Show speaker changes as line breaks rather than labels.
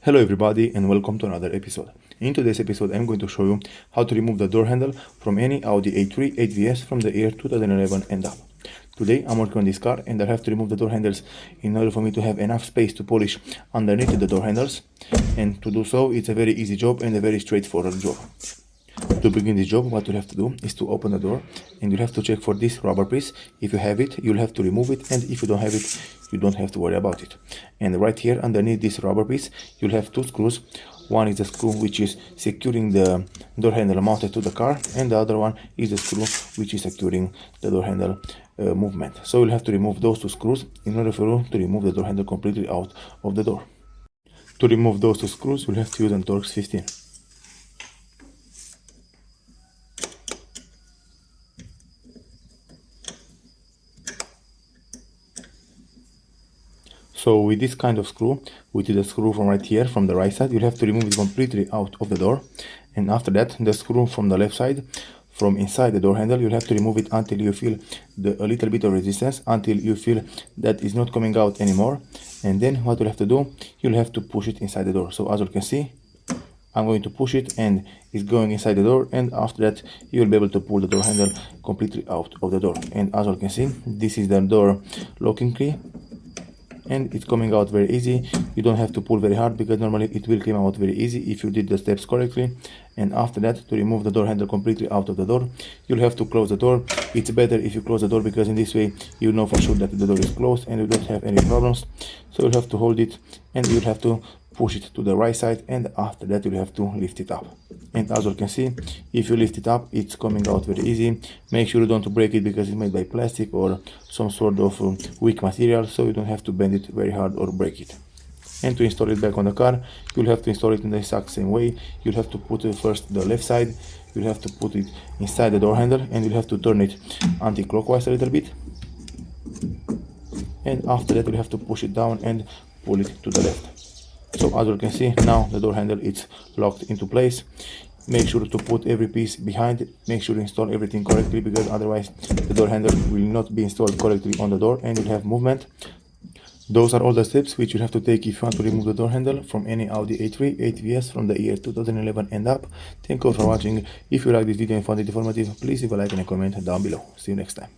Hello everybody and welcome to another episode. In today's episode I'm going to show you how to remove the door handle from any Audi A3 8VS from the year 2011 and up. Today I'm working on this car and I have to remove the door handles in order for me to have enough space to polish underneath the door handles, and to do so it's a very easy job and a very straightforward job. To begin this job, what you have to do is to open the door and you have to check for this rubber piece. If you have it, you'll have to remove it, and if you don't have it, you don't have to worry about it. And right here underneath this rubber piece, you'll have two screws. One is the screw which is securing the door handle mounted to the car, and the other one is the screw which is securing the door handle movement. So you'll have to remove those two screws in order for you to remove the door handle completely out of the door. To remove those two screws, you'll have to use a Torx 15. So with this kind of screw, which is the screw from right here, from the right side, you'll have to remove it completely out of the door. And after that, the screw from the left side, from inside the door handle, you'll have to remove it until you feel a little bit of resistance, until you feel that it's not coming out anymore. And then what you'll have to do, you'll have to push it inside the door. So as you can see, I'm going to push it and it's going inside the door, and after that you'll be able to pull the door handle completely out of the door. And as you can see, this is the door locking key, and it's coming out very easy. You don't have to pull very hard because normally it will come out very easy if you did the steps correctly. And after that, to remove the door handle completely out of the door, you'll have to close the door. It's better if you close the door because in this way you know for sure that the door is closed and you don't have any problems. So you'll have to hold it and you'll have to push it to the right side, and after that you'll have to lift it up. And as you can see, if you lift it up, it's coming out very easy. Make sure you don't break it because it's made by plastic or some sort of weak material, so you don't have to bend it very hard or break it. And to install it back on the car, you'll have to install it in the exact same way. You'll have to put first the left side, you'll have to put it inside the door handle, and you'll have to turn it anti-clockwise a little bit. And after that you'll have to push it down and pull it to the left. So as you can see, now the door handle is locked into place. Make sure to put every piece behind it. Make sure to install everything correctly, because otherwise the door handle will not be installed correctly on the door and you'll have movement. Those are all the steps which you have to take if you want to remove the door handle from any Audi A3 8VS from the year 2011 and up. Thank you all for watching. If you like this video and found it informative, please leave a like and a comment down below. See you next time.